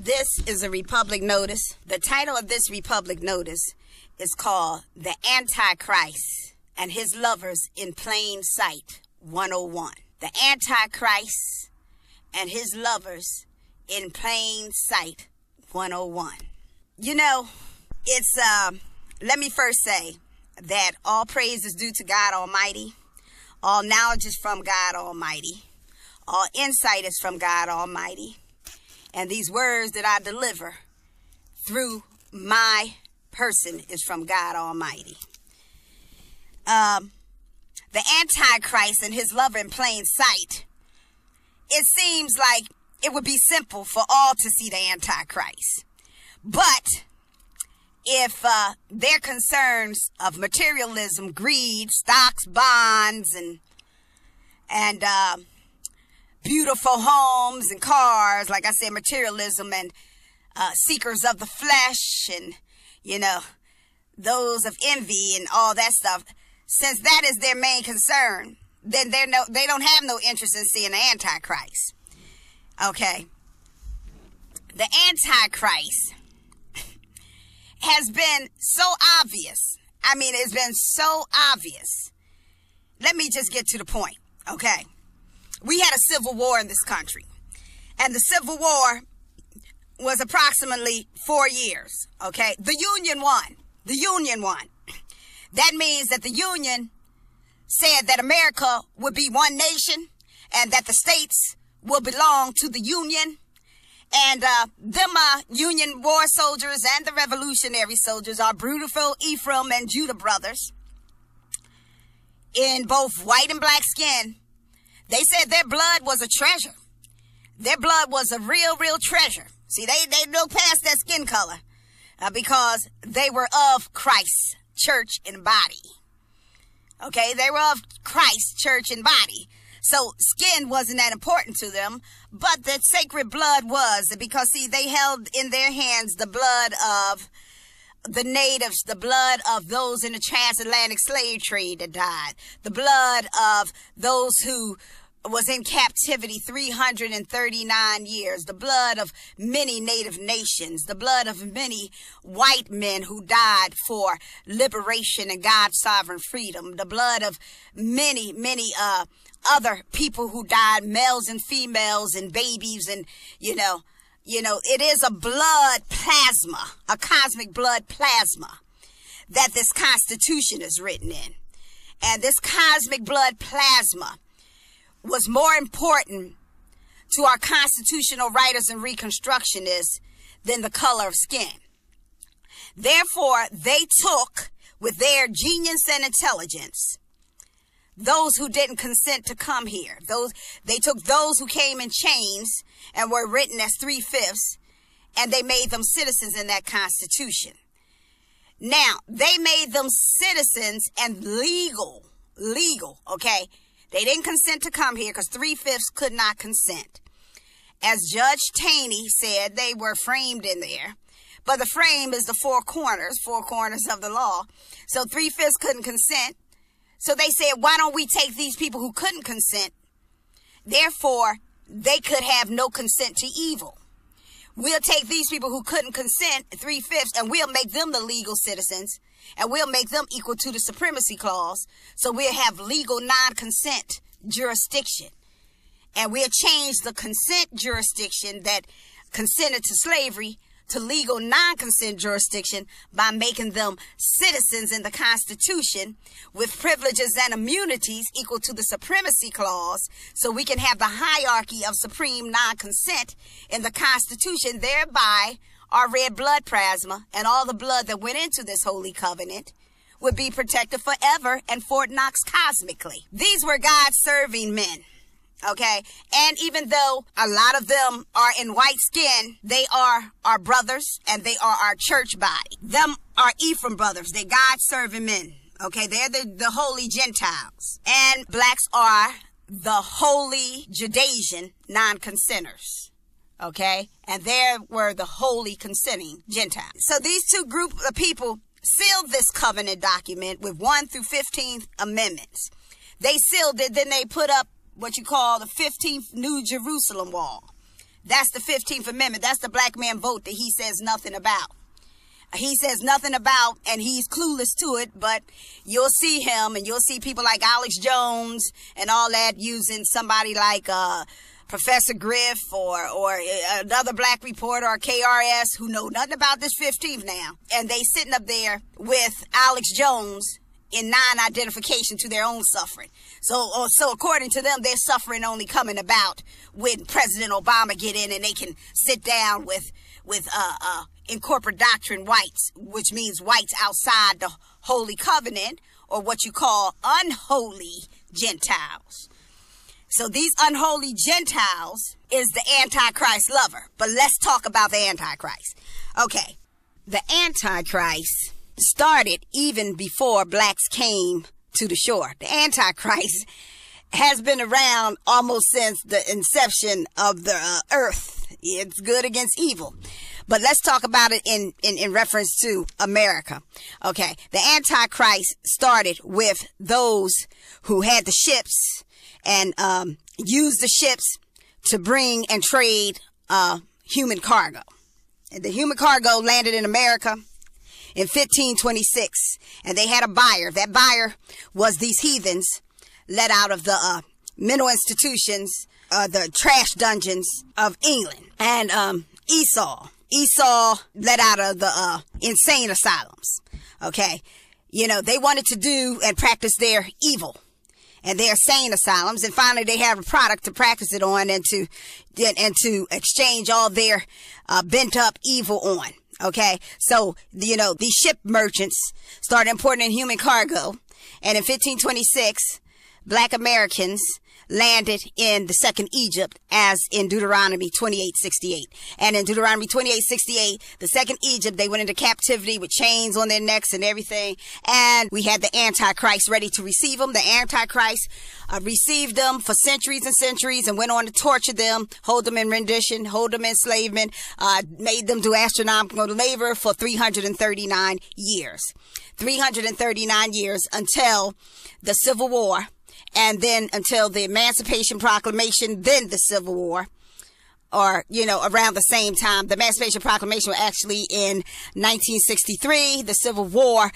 This is a Republic Notice. The title of this Republic Notice is called The Antichrist and His Lovers in Plain Sight 101. The Antichrist and His Lovers in Plain Sight 101. You know, it's, let me first say that all praise is due to God Almighty. All knowledge is from God Almighty. All insight is from God Almighty. And these words that I deliver through my person is from God Almighty. The Antichrist and his lover in plain sight. It seems like it would be simple for all to see the Antichrist. But if their concerns of materialism, greed, stocks, bonds, and beautiful homes and cars, like I said, materialism and seekers of the flesh and, you know, those of envy and all that stuff, since that is their main concern, then they don't have no interest in seeing the Antichrist. Okay. The Antichrist has been so obvious. I mean, it's been so obvious. Let me just get to the point, okay? We had a civil war in this country, and the Civil War was approximately 4 years, okay? The Union won. The Union won. That means that the Union said that America would be one nation and that the states will belong to the Union. And Union war soldiers and the Revolutionary soldiers are beautiful Ephraim and Judah brothers in both white and black skin. They said their blood was a treasure. Their blood was a real, real treasure. See, they look past that skin color because they were of Christ's church and body. Okay, they were of Christ's church and body. So skin wasn't that important to them, but the sacred blood was, because, see, they held in their hands the blood of the natives, the blood of those in the transatlantic slave trade that died, the blood of those who was in captivity 339 years, the blood of many native nations, the blood of many white men who died for liberation and God's sovereign freedom, the blood of many other people who died, males and females and babies, and you know, it is a blood plasma, a cosmic blood plasma that this Constitution is written in. And this cosmic blood plasma was more important to our constitutional writers and Reconstructionists than the color of skin. Therefore, they took, with their genius and intelligence, those who didn't consent to come here. They took those who came in chains and were written as 3/5, and they made them citizens in that Constitution. Now, they made them citizens and legal, okay? They didn't consent to come here because 3/5 could not consent. As Judge Taney said, they were framed in there. But the frame is the four corners of the law. So 3/5 couldn't consent. So they said, why don't we take these people who couldn't consent? Therefore, they could have no consent to evil. We'll take these people who couldn't consent, 3/5, and we'll make them the legal citizens, and we'll make them equal to the supremacy clause. So we'll have legal non-consent jurisdiction. And we'll change the consent jurisdiction that consented to slavery to legal non-consent jurisdiction by making them citizens in the Constitution with privileges and immunities equal to the supremacy clause, so we can have the hierarchy of supreme non-consent in the Constitution. Thereby, our red blood plasma and all the blood that went into this holy covenant would be protected forever and Fort Knox cosmically. These were God-serving men. Okay, and even though a lot of them are in white skin, they are our brothers and they are our church body. Them are Ephraim brothers. They're God-serving men. Okay, they're the holy Gentiles. And blacks are the holy Judasian non-consenters. Okay, and there were the holy consenting Gentiles. So these two groups of people sealed this covenant document with 1 through 15th amendments. They sealed it, then they put up what you call the 15th New Jerusalem wall. That's the 15th Amendment. That's the black man vote that he says nothing about. He says nothing about, and he's clueless to it, but you'll see him, and you'll see people like Alex Jones and all that using somebody like Professor Griff or another black reporter or KRS who know nothing about this 15th now. And they sitting up there with Alex Jones in non-identification to their own suffering. So according to them, their suffering only coming about when President Obama get in and they can sit down with in corporate doctrine whites, which means whites outside the Holy Covenant, or what you call unholy Gentiles. So these unholy Gentiles is the Antichrist lover. But let's talk about the Antichrist. Okay, the Antichrist started even before blacks came to the shore. The Antichrist has been around almost since the inception of the earth. It's good against evil. But let's talk about it in reference to America. Okay, the Antichrist started with those who had the ships and used the ships to bring and trade human cargo. And the human cargo landed in America in 1526, and they had a buyer. That buyer was these heathens let out of the mental institutions, the trash dungeons of England, and Esau let out of the insane asylums. Okay, you know, they wanted to do and practice their evil and their insane asylums, and finally they have a product to practice it on and to exchange all their bent up evil on. Okay, so, you know, these ship merchants started importing in human cargo, and in 1526, black Americans landed in the second Egypt, as in Deuteronomy 28:68. And in Deuteronomy 28:68, the second Egypt, they went into captivity with chains on their necks and everything. And we had the Antichrist ready to receive them. The Antichrist received them for centuries and centuries and went on to torture them, hold them in rendition, hold them in enslavement, made them do astronomical labor for 339 years. 339 years until the Civil War. And then until the Emancipation Proclamation, then the Civil War, or, you know, around the same time. The Emancipation Proclamation was actually in 1963. The Civil War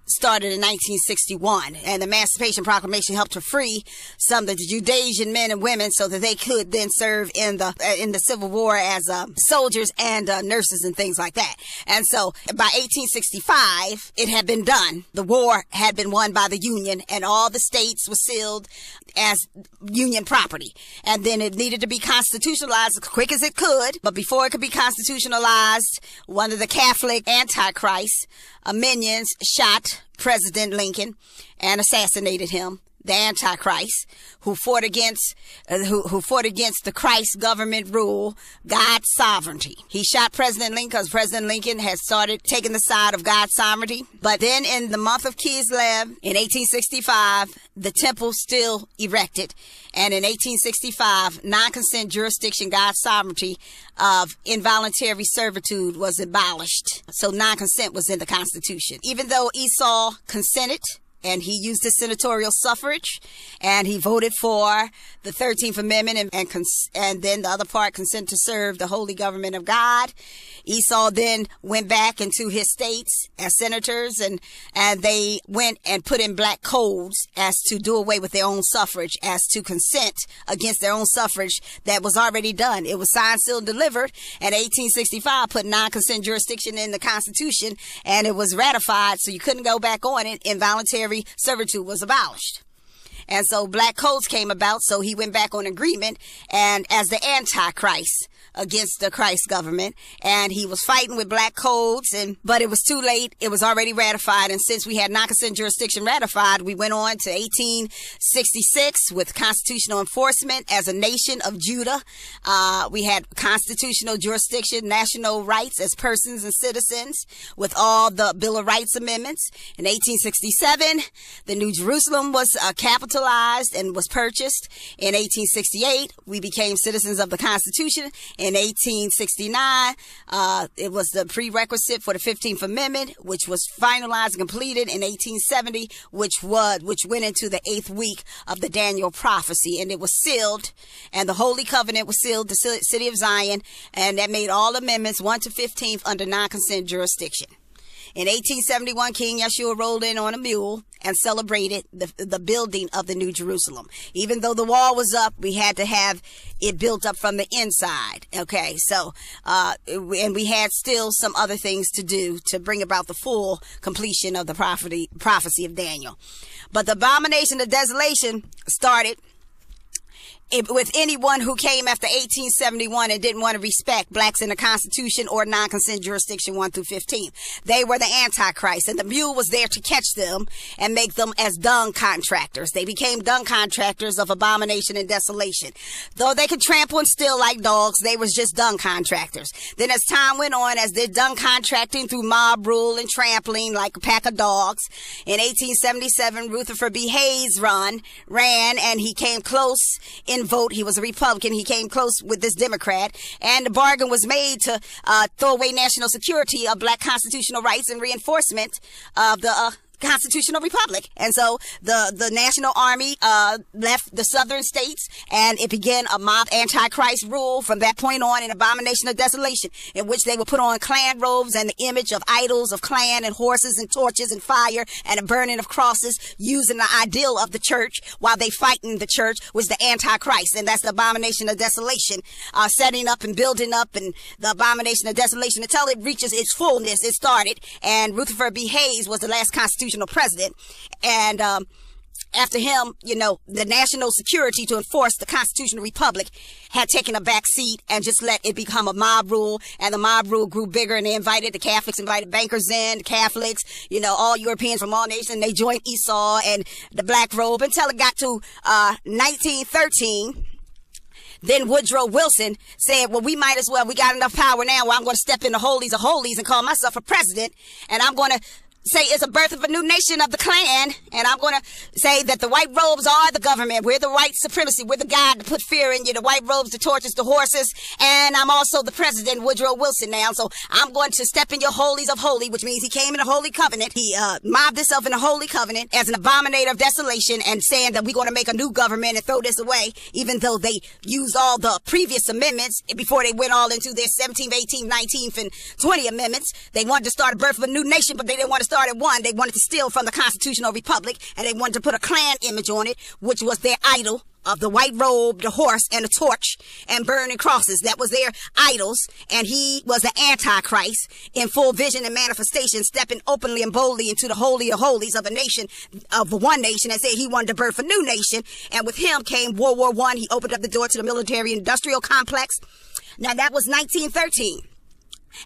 started in 1961. And the Emancipation Proclamation helped to free some of the Judasian men and women so that they could then serve in the Civil War as soldiers and nurses and things like that. And so by 1865, it had been done. The war had been won by the Union, and all the states were sealed as Union property. And then it needed to be constitutionalized as quick as it could. But before it could be constitutionalized, one of the Catholic Antichrist minions shot President Lincoln and assassinated him. The Antichrist, who fought against the Christ government rule, God's sovereignty. He shot President Lincoln because President Lincoln had started taking the side of God's sovereignty. But then in the month of Kislev, in 1865, the temple still erected. And in 1865, non-consent jurisdiction, God's sovereignty of involuntary servitude was abolished. So non-consent was in the Constitution. Even though Esau consented, and he used his senatorial suffrage, and he voted for the 13th Amendment, and then the other part, consent to serve the holy government of God. Esau then went back into his states as senators, and they went and put in black codes as to do away with their own suffrage, as to consent against their own suffrage that was already done. It was signed, sealed, delivered, and 1865 put non-consent jurisdiction in the Constitution, and it was ratified, so you couldn't go back on it. Involuntary servitude was abolished. And so black codes came about, so he went back on agreement and as the Antichrist against the Christ government, and he was fighting with black codes, but it was too late. It was already ratified, and since we had non-consent jurisdiction ratified, we went on to 1866 with constitutional enforcement as a nation of Judah. We had constitutional jurisdiction, national rights as persons and citizens with all the Bill of Rights amendments. In 1867, the New Jerusalem was capitalized and was purchased. In 1868, we became citizens of the Constitution. In In 1869, it was the prerequisite for the 15th Amendment, which was finalized and completed in 1870, which went into the 8th week of the Daniel prophecy, and it was sealed, and the Holy Covenant was sealed, the city of Zion, and that made all amendments 1 to 15th under non-consent jurisdiction. In 1871, King Yeshua rode in on a mule and celebrated the building of the New Jerusalem. Even though the wall was up, we had to have it built up from the inside. Okay, so, and we had still some other things to do to bring about the full completion of the prophecy of Daniel. But the abomination of desolation started with anyone who came after 1871 and didn't want to respect blacks in the Constitution or non-consent jurisdiction 1 through 15. They were the Antichrist, and the mule was there to catch them and make them as dung contractors. They became dung contractors of abomination and desolation. Though they could trample and steal like dogs, they was just dung contractors. Then as time went on, as they're dung contracting through mob rule and trampling like a pack of dogs, in 1877, Rutherford B. Hayes ran, and he came close in vote. He was a Republican. He came close with this Democrat, and the bargain was made to throw away national security of black constitutional rights and reinforcement of the constitutional republic. And so the National Army left the southern states, and it began a mob Antichrist rule from that point on, an abomination of desolation, in which they would put on Klan robes and the image of idols of Klan and horses and torches and fire and a burning of crosses, using the ideal of the church while they fighting the church, was the Antichrist. And that's the abomination of desolation, setting up and building up, and the abomination of desolation until it reaches its fullness. It started, and Rutherford B. Hayes was the last constitutional president, and after him, you know, the national security to enforce the constitutional republic had taken a back seat and just let it become a mob rule, and the mob rule grew bigger, and they invited the Catholics, invited bankers in, the Catholics, you know, all Europeans from all nations. They joined Esau and the black robe until it got to 1913. Then Woodrow Wilson said, well, we might as well, we got enough power now, well, I'm going to step in the holies of holies and call myself a president, and I'm going to say it's a birth of a new nation of the Klan, and I'm going to say that the white robes are the government. We're the white supremacy. We're the God to put fear in you, the white robes, the torches, the horses, and I'm also the president, Woodrow Wilson now. So I'm going to step in your holies of holy, which means he came in the Holy Covenant. He mobbed himself in the Holy Covenant as an abominator of desolation, and saying that we're going to make a new government and throw this away, even though they used all the previous amendments before they went all into their 17th, 18th, 19th, and 20th amendments. They wanted to start a birth of a new nation, but they didn't want to start at one. They wanted to steal from the constitutional republic, and they wanted to put a Klan image on it, which was their idol of the white robe, the horse, and the torch, and burning crosses. That was their idols, and he was the Antichrist in full vision and manifestation, stepping openly and boldly into the holy of holies of a nation, of one nation, and said he wanted to birth a new nation. And with him came World War I. He opened up the door to the military-industrial complex. Now, that was 1913.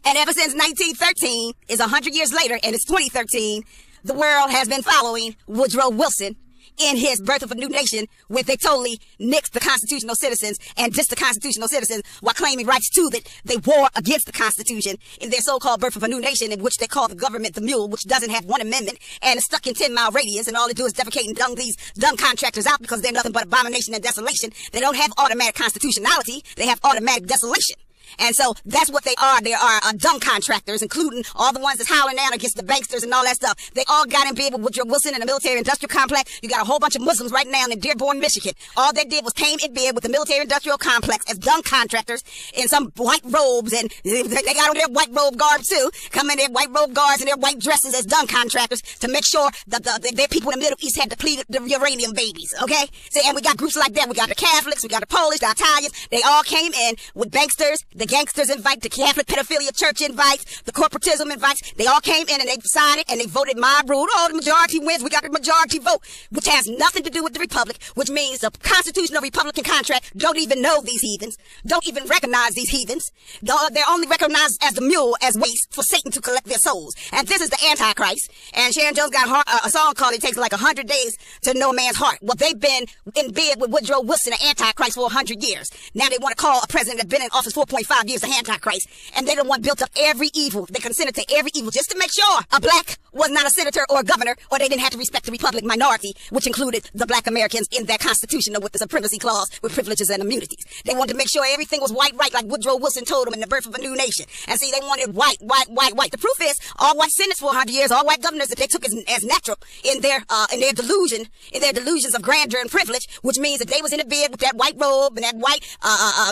And ever since 1913, is 100 years later, and it's 2013, the world has been following Woodrow Wilson in his birth of a new nation, where they totally nixed the constitutional citizens and dissed the constitutional citizens while claiming rights too, that they war against the Constitution in their so-called birth of a new nation, in which they call the government the mule, which doesn't have one amendment and is stuck in 10-mile radius, and all they do is defecate and dung these dumb contractors out because they're nothing but abomination and desolation. They don't have automatic constitutionality. They have automatic desolation. And so that's what they are. They are dumb contractors, including all the ones that's howling down against the banksters and all that stuff. They all got in bed with Woodrow Wilson in the military-industrial complex. You got a whole bunch of Muslims right now in Dearborn, Michigan. All they did was came in bed with the military-industrial complex as dumb contractors in some white robes, and they got on their white robe guards too, come in their white robe guards and their white dresses as dumb contractors to make sure that their people in the Middle East had depleted the uranium babies, okay? So, and we got groups like that. We got the Catholics, we got the Polish, the Italians. They all came in with banksters. The gangsters invite, the Catholic pedophilia church invites, the corporatism invites. They all came in and they decided and they voted mob rule. Oh, the majority wins. We got the majority vote, which has nothing to do with the republic, which means the constitutional Republican contract don't even know these heathens, don't even recognize these heathens. They're only recognized as the mule, as waste for Satan to collect their souls. And this is the Antichrist. And Sharon Jones got a song called "It Takes Like 100 Days to Know a Man's Heart." Well, they've been in bed with Woodrow Wilson, the Antichrist, for 100 years. Now they want to call a president that's been in office 4.5 25 years of Antichrist. And they the one built up every evil. They consented to every evil just to make sure a black was not a senator or a governor, or they didn't have to respect the Republican minority, which included the black Americans in their constitution with the supremacy clause with privileges and immunities. They wanted to make sure everything was white, right, like Woodrow Wilson told them in The Birth of a New Nation. And see, they wanted white, white, white, white. The proof is all white senates for 100 years, all white governors that they took as natural in their delusions of grandeur and privilege, which means that they was in the bed with that white robe and that white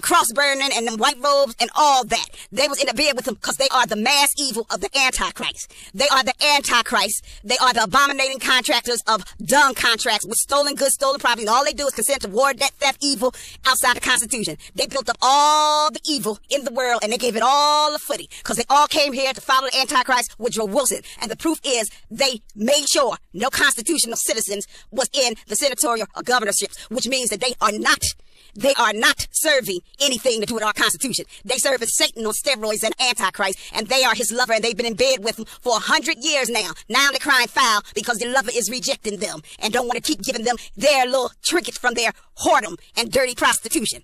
cross burning and them white robes and all that. They was in the bed with them because they are the mass evil of the Antichrist. They are the Antichrist. They are the abominating contractors of dung contracts with stolen goods, stolen property. And all they do is consent to war, debt, theft, evil outside the Constitution. They built up all the evil in the world and they gave it all a footy because they all came here to follow the Antichrist, Woodrow Wilson. And the proof is they made sure no constitutional citizens was in the senatorial or governorships, which means that they are not serving anything to do with our Constitution. They serve as Satan on steroids and Antichrist, and they are his lover, and they've been in bed with him for 100 years now. Now they're crying foul because the lover is rejecting them and don't want to keep giving them their little trinkets from their whoredom and dirty prostitution.